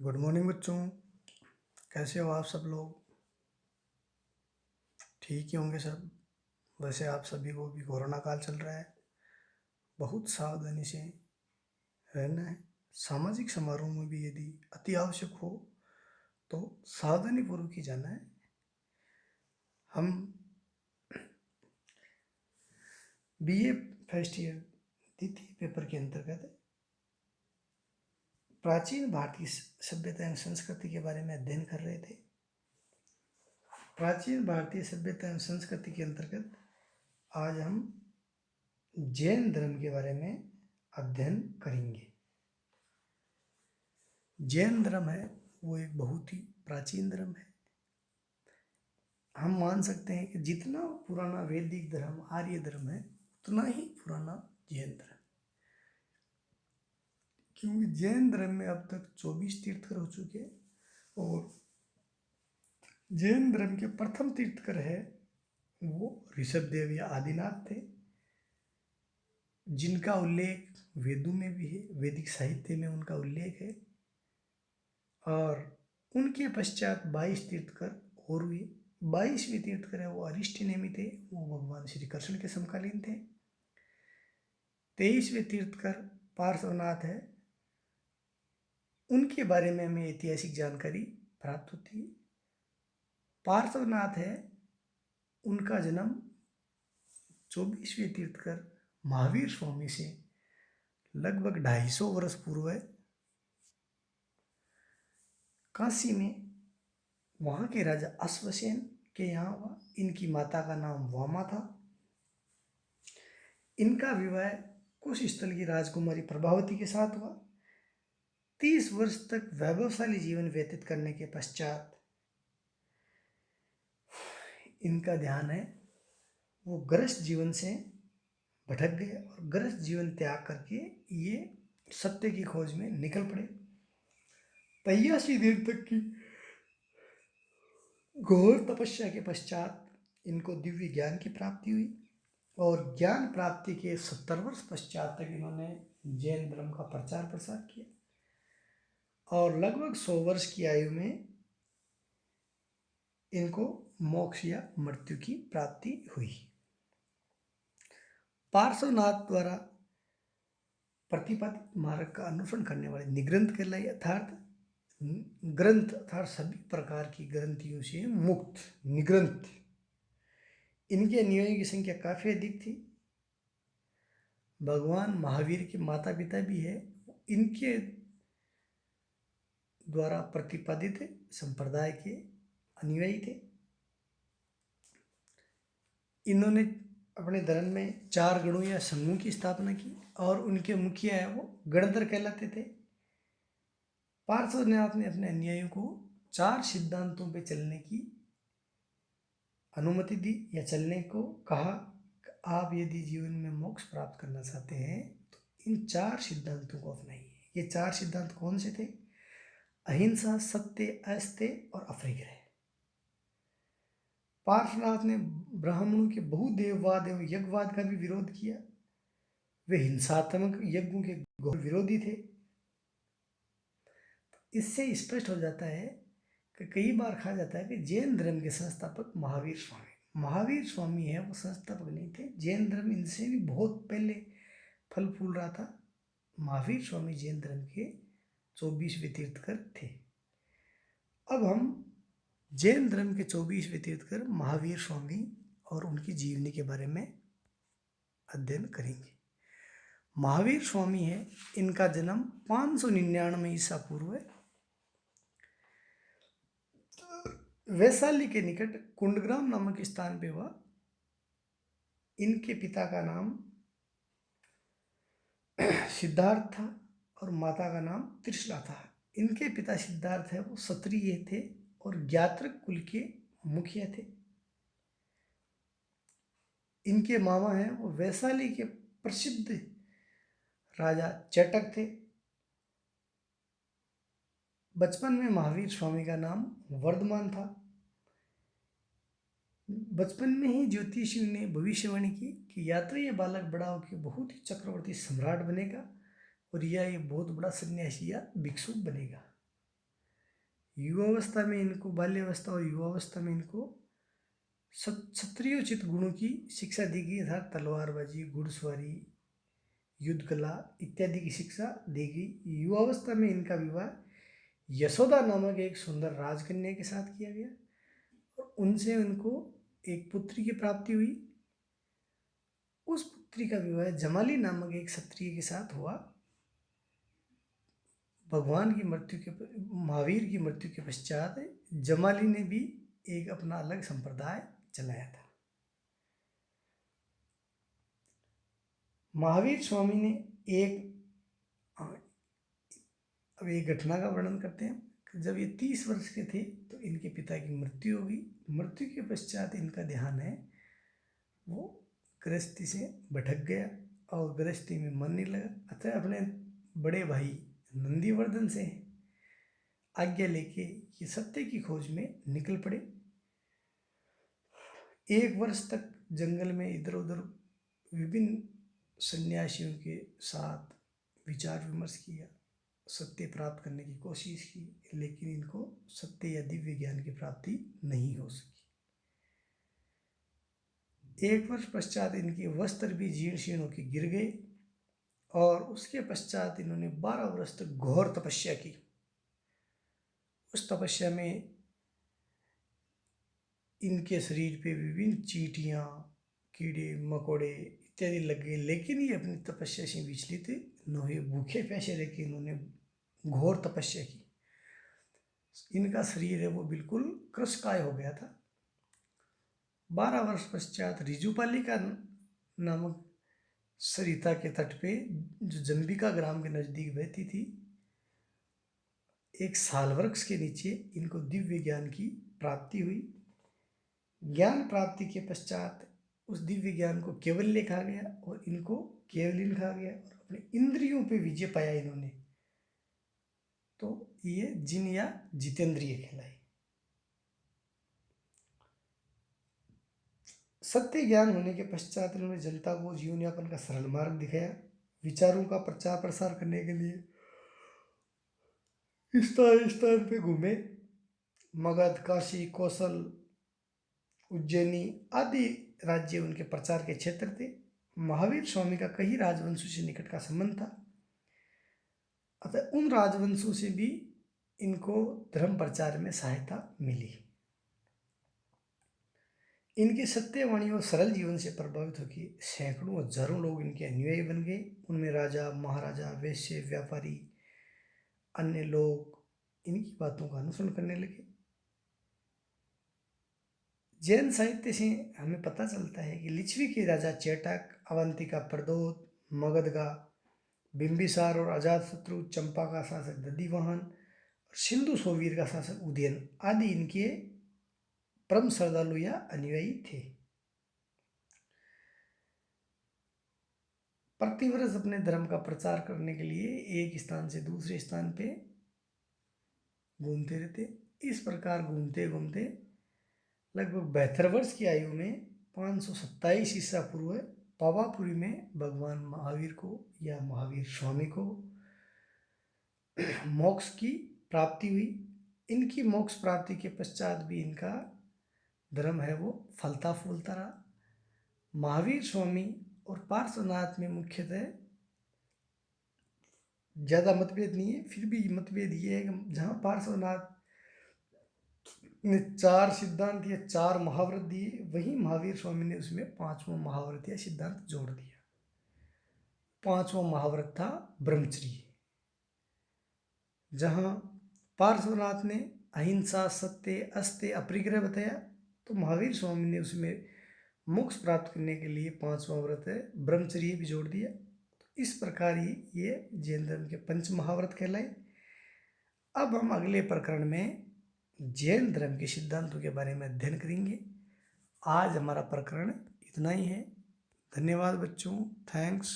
Good morning बच्चों। कैसे हो आप सब लोग? ठीक ही होंगे सब। वैसे आप सभी को भी कोरोना काल चल रहा है, बहुत सावधानी से रहना है। सामाजिक समारोह में भी यदि अति आवश्यक हो तो सावधानी पूर्वक ही जाना है। हम बीए फर्स्ट ईयर द्वितीय पेपर के अंतर्गत प्राचीन भारतीय सभ्यता एवं संस्कृति के बारे में अध्ययन कर रहे थे। प्राचीन भारतीय सभ्यता एवं संस्कृति के अंतर्गत आज हम जैन धर्म के बारे में अध्ययन करेंगे। जैन धर्म है वो एक बहुत ही प्राचीन धर्म है। हम मान सकते हैं कि जितना पुराना वैदिक धर्म आर्य धर्म है उतना ही पुराना जैन धर्म, क्योंकि जैन धर्म में अब तक 24 तीर्थकर हो चुके हैं और जैन धर्म के प्रथम तीर्थकर है वो ऋषभदेव या आदिनाथ थे, जिनका उल्लेख वेदों में भी है, वैदिक साहित्य में उनका उल्लेख है। और उनके पश्चात 22 तीर्थकर और हुए। 22वें तीर्थकर है वो अरिष्टनेमि थे, वो भगवान श्री कृष्ण के समकालीन थे। 23वें तीर्थकर पार्श्वनाथ है, उनके बारे में हमें ऐतिहासिक जानकारी प्राप्त होती है। पार्श्वनाथ है, उनका जन्म 24वें तीर्थकर महावीर स्वामी से लगभग 250 वर्ष पूर्व काशी में वहाँ के राजा अश्वसेन के यहाँ हुआ। इनकी माता का नाम वामा था। इनका विवाह कुश स्थल की राजकुमारी प्रभावती के साथ हुआ। 30 वर्ष तक वैभवशाली जीवन व्यतीत करने के पश्चात इनका ध्यान है वो गृहस्थ जीवन से भटक गए और गृहस्थ जीवन त्याग करके ये सत्य की खोज में निकल पड़े। 83 देर तक की घोर तपस्या के पश्चात इनको दिव्य ज्ञान की प्राप्ति हुई और ज्ञान प्राप्ति के 70 वर्ष पश्चात तक इन्होंने जैन धर्म का प्रचार प्रसार किया और लगभग 100 वर्ष की आयु में इनको मोक्ष या मृत्यु की प्राप्ति हुई। पार्श्वनाथ द्वारा प्रतिपादित मार्ग का अनुसरण करने वाले निग्रंथ कहलाए, अर्थात ग्रंथ अर्थात सभी प्रकार की ग्रंथियों से मुक्त निग्रंथ। इनके अनुयायियों की संख्या काफी अधिक थी। भगवान महावीर के माता पिता भी है, इनके द्वारा प्रतिपादित संप्रदाय के अनुयायी थे। इन्होंने अपने धर्म में 4 गणों या संघों की स्थापना की और उनके मुखिया है वो गणधर कहलाते थे। पार्श्वनाथ ने अपने अनुयायियों को 4 सिद्धांतों पे चलने की अनुमति दी या चलने को कहा। आप यदि जीवन में मोक्ष प्राप्त करना चाहते हैं तो इन 4 सिद्धांतों को अपनाइए। ये 4 सिद्धांत कौन से थे? अहिंसा, सत्य, अस्तेय और अपरिग्रह। पार्श्वनाथ ने ब्राह्मणों के बहुदेववाद एवं यज्ञवाद का भी विरोध किया। वे हिंसात्मक यज्ञों के घोर विरोधी थे। इससे स्पष्ट हो जाता है कि कई बार कहा जाता है कि जैन धर्म के संस्थापक महावीर स्वामी है, वो संस्थापक नहीं थे। जैन धर्म इनसे भी बहुत पहले फल फूल रहा था। महावीर स्वामी जैन धर्म के 24वें तीर्थकर थे। अब हम जैन धर्म के 24वें तीर्थकर महावीर स्वामी और उनकी जीवनी के बारे में अध्ययन करेंगे। महावीर स्वामी है, इनका जन्म 599 ईसा पूर्व वैशाली के निकट कुंडग्राम नामक स्थान पे हुआ। इनके पिता का नाम सिद्धार्थ था और माता का नाम त्रिशला था। इनके पिता सिद्धार्थ है वो क्षत्रिय थे और ज्ञात्रक कुल के मुखिया थे। इनके मामा हैं वो वैशाली के प्रसिद्ध राजा चटक थे। बचपन में महावीर स्वामी का नाम वर्धमान था। बचपन में ही ज्योतिषियों ने भविष्यवाणी की कि या तो ये बालक बड़ा होकर बहुत ही चक्रवर्ती सम्राट बनेगा और या ये बहुत बड़ा सन्यासी या भिक्षुक बनेगा। युवावस्था में इनको, बाल्यावस्था और युवावस्था में इनको क्षत्रियोचित गुणों की शिक्षा दी गई, अर्थात तलवारबाजी, घुड़सवारी, युद्ध कला इत्यादि की शिक्षा दी गई। युवावस्था में इनका विवाह यशोदा नामक एक सुंदर राजकन्या के साथ किया गया और उनसे उनको एक पुत्री की प्राप्ति हुई। उस पुत्री का विवाह जमाली नामक एक क्षत्रिय के साथ हुआ। भगवान की मृत्यु के, महावीर की मृत्यु के पश्चात जमाली ने भी एक अपना अलग संप्रदाय चलाया था। महावीर स्वामी ने अब एक घटना का वर्णन करते हैं कि जब ये 30 वर्ष के थे तो इनके पिता की मृत्यु हो गई। मृत्यु के पश्चात इनका ध्यान है वो गृहस्थी से भटक गया और गृहस्थी में मन नहीं लगा, अतः अपने बड़े भाई नंदीवर्धन से आज्ञा लेके ये सत्य की खोज में निकल पड़े। 1 वर्ष तक जंगल में इधर उधर विभिन्न सन्यासियों के साथ विचार विमर्श किया, सत्य प्राप्त करने की कोशिश की, लेकिन इनको सत्य या दिव्य ज्ञान की प्राप्ति नहीं हो सकी। 1 वर्ष पश्चात इनके वस्त्र भी जीर्ण शीर्ण होकर गिर गए और उसके पश्चात इन्होंने 12 वर्ष तक घोर तपस्या की। उस तपस्या में इनके शरीर पे विभिन्न चींटियाँ, कीड़े मकोड़े इत्यादि लग गए, लेकिन ये अपनी तपस्या से विचलित न हुए। भूखे प्यासे रह के इन्होंने घोर तपस्या की। इनका शरीर है वो बिल्कुल कृशकाय हो गया था। 12 वर्ष पश्चात रिजुपालिका नामक सरिता के तट पे, जो जंबिका ग्राम के नज़दीक बहती थी, एक साल वृक्ष के नीचे इनको दिव्य ज्ञान की प्राप्ति हुई। ज्ञान प्राप्ति के पश्चात उस दिव्य ज्ञान को केवल्य कहा गया और इनको केवलिन कहा गया और अपने इंद्रियों पे विजय पाया इन्होंने, तो ये जिन या जितेंद्रिय कहलाए। सत्य ज्ञान होने के पश्चात इन्होंने जनता को जीवन यापन का सरल मार्ग दिखाया। विचारों का प्रचार प्रसार करने के लिए स्थान स्थान पे घूमे। मगध, काशी, कौशल, उज्जैनी आदि राज्य उनके प्रचार के क्षेत्र थे। महावीर स्वामी का कई राजवंशों से निकट का संबंध था, अतः उन राजवंशों से भी इनको धर्म प्रचार में सहायता मिली। इनकी सत्यवाणी और सरल जीवन से प्रभावित होकर सैकड़ों हजारों लोग इनके अनुयायी बन गए। उनमें राजा, महाराजा, वैश्य, व्यापारी, अन्य लोग इनकी बातों का अनुसरण करने लगे। जैन साहित्य से हमें पता चलता है कि लिच्छवी के राजा चेटक, अवंतिका प्रदोत, मगध का बिंबिसार और अजातशत्रु, चंपा का शासक दधिवाहन और सिंधु सोवीर का शासक उदयन आदि इनके परम श्रद्धालु या अनुयायी थे। प्रतिवर्ष अपने धर्म का प्रचार करने के लिए एक स्थान से दूसरे स्थान पे घूमते रहते। इस प्रकार घूमते घूमते लगभग 72 वर्ष की आयु में 527 ईसा पूर्व पावापुरी में भगवान महावीर को या महावीर स्वामी को मोक्ष की प्राप्ति हुई। इनकी मोक्ष प्राप्ति के पश्चात भी इनका धर्म है वो फलता फूलता रहा। महावीर स्वामी और पार्श्वनाथ में मुख्यतः ज़्यादा मतभेद नहीं है, फिर भी मतभेद ये है कि जहाँ पार्श्वनाथ ने 4 सिद्धांत या 4 महाव्रत दिए, वहीं महावीर स्वामी ने उसमें 5वां महाव्रत या सिद्धांत जोड़ दिया। 5वां महाव्रत था ब्रह्मचर्य। जहाँ पार्श्वनाथ ने अहिंसा, सत्य, अस्त्य, अपरिग्रह बताया, तो महावीर स्वामी ने उसमें मोक्ष प्राप्त करने के लिए 5वां व्रत है ब्रह्मचर्य भी जोड़ दिया। तो इस प्रकार ये जैन धर्म के 5 महाव्रत कहलाए। अब हम अगले प्रकरण में जैन धर्म के सिद्धांतों के बारे में अध्ययन करेंगे। आज हमारा प्रकरण इतना ही है। धन्यवाद बच्चों, थैंक्स।